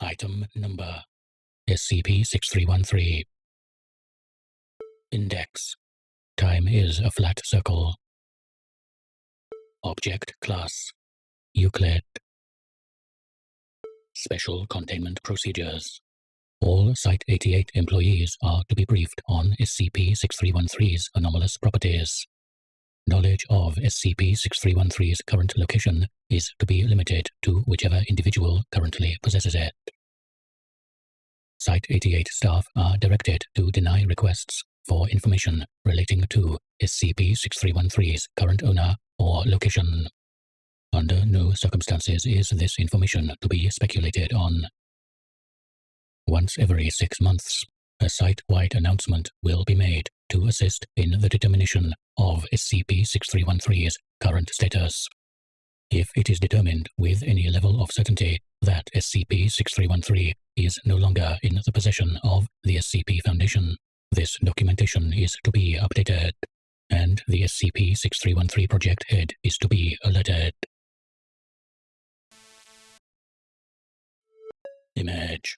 Item Number SCP-6313. Index: Time is a flat circle. Object Class: Euclid. Special Containment Procedures: All Site-88 employees are to be briefed on SCP-6313's anomalous properties. Knowledge of SCP-6313's current location is to be limited to whichever individual currently possesses it. Site-88 staff are directed to deny requests for information relating to SCP-6313's current owner or location. Under no circumstances is this information to be speculated on. Once every 6 months, a site-wide announcement will be made to assist in the determination of SCP-6313's current status. If it is determined with any level of certainty that SCP-6313 is no longer in the possession of the SCP Foundation, this documentation is to be updated, and the SCP-6313 project head is to be alerted. Image: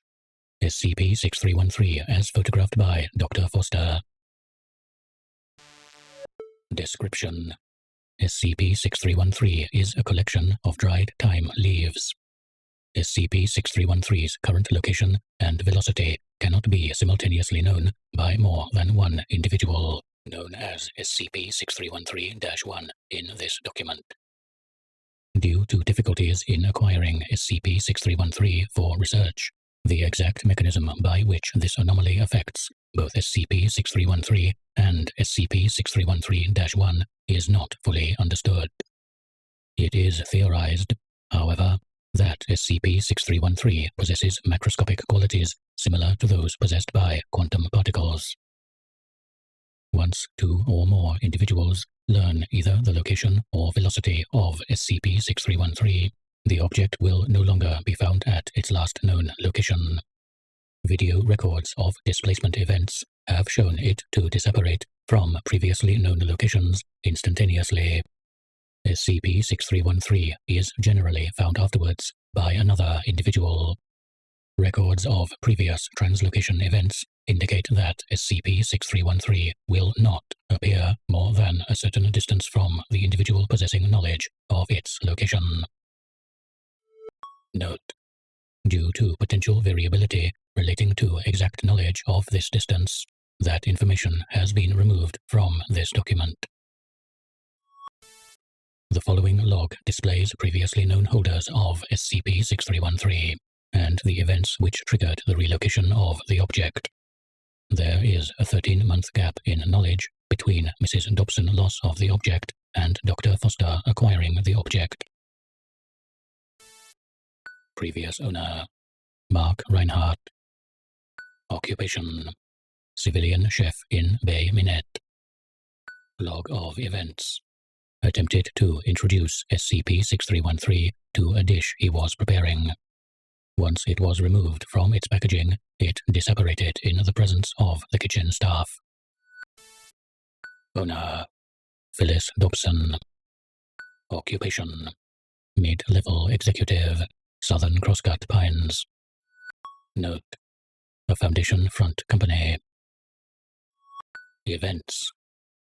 SCP-6313 as photographed by Dr. Foster. Description: SCP-6313 is a collection of dried thyme leaves. SCP-6313's current location and velocity cannot be simultaneously known by more than one individual, known as SCP-6313-1 in this document. Due to difficulties in acquiring SCP-6313 for research, the exact mechanism by which this anomaly affects both SCP-6313 and SCP-6313-1 is not fully understood. It is theorized, however, that SCP-6313 possesses macroscopic qualities similar to those possessed by quantum particles. Once 2 or more individuals learn either the location or velocity of SCP-6313, the object will no longer be found at its last known location. Video records of displacement events have shown it to disapparate from previously known locations instantaneously. SCP-6313 is generally found afterwards by another individual. Records of previous translocation events indicate that SCP-6313 will not appear more than a certain distance from the individual possessing knowledge of its location. Note: due to potential variability relating to exact knowledge of this distance, that information has been removed from this document. The following log displays previously known holders of SCP-6313 and the events which triggered the relocation of the object. There is a 13-month gap in knowledge between Mrs. Dobson's loss of the object and Dr. Foster acquiring the object. Previous owner: Mark Reinhardt. Occupation: civilian chef in Bay Minette. Log of events: attempted to introduce SCP-6313 to a dish he was preparing. Once it was removed from its packaging, it disapparated in the presence of the kitchen staff. Owner: Phyllis Dobson. Occupation: mid-level executive, Southern Crosscut Pines. Note: a Foundation Front Company. Events: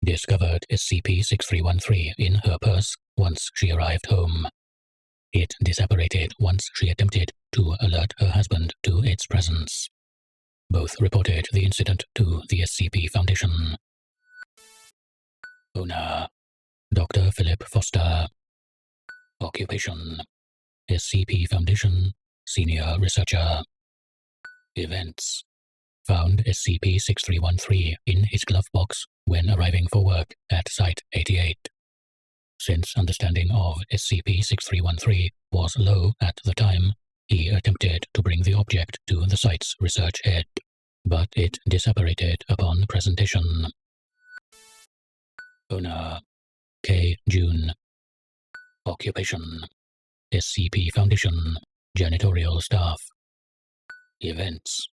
discovered SCP-6313 in her purse once she arrived home. It disapparated once she attempted to alert her husband to its presence. Both reported the incident to the SCP Foundation. Owner: Dr. Philip Foster. Occupation: SCP Foundation, Senior Researcher. Events: found SCP-6313 in his glove box when arriving for work at Site-88. Since understanding of SCP-6313 was low at the time, he attempted to bring the object to the site's research head, but it disapparated upon presentation. Owner: K. June. Occupation: SCP Foundation, Janitorial Staff. Events: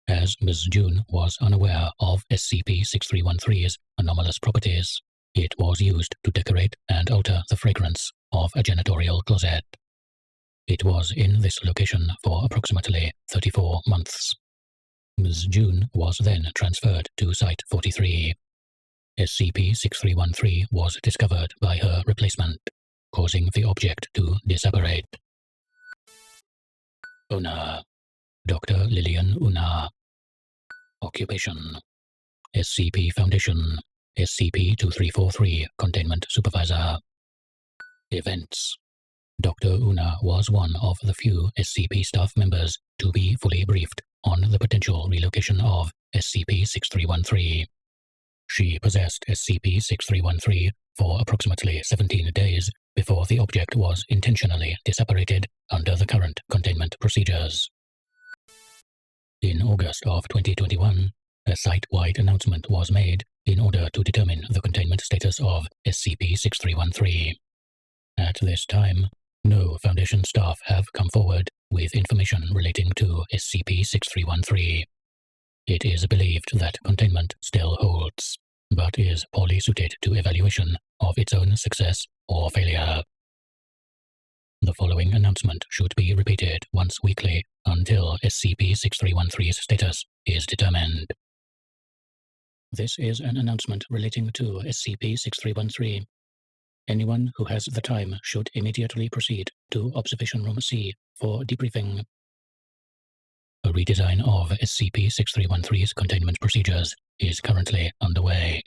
as Ms. June was unaware of SCP-6313's anomalous properties, it was used to decorate and alter the fragrance of a janitorial closet. It was in this location for approximately 34 months. Ms. June was then transferred to Site-43. SCP-6313 was discovered by her replacement, causing the object to disapparate. Owner: Dr. Lillian Una. Occupation: SCP Foundation, SCP-2343 Containment Supervisor. Events: Dr. Una was one of the few SCP staff members to be fully briefed on the potential relocation of SCP-6313. She possessed SCP-6313 for approximately 17 days before the object was intentionally disapparated under the current containment procedures. In August of 2021, a site-wide announcement was made in order to determine the containment status of SCP-6313. At this time, no Foundation staff have come forward with information relating to SCP-6313. It is believed that containment still holds, but is poorly suited to evaluation of its own success or failure. The following announcement should be repeated once weekly until SCP-6313's status is determined. This is an announcement relating to SCP-6313. Anyone who has the time should immediately proceed to Observation Room C for debriefing. A redesign of SCP-6313's containment procedures is currently underway.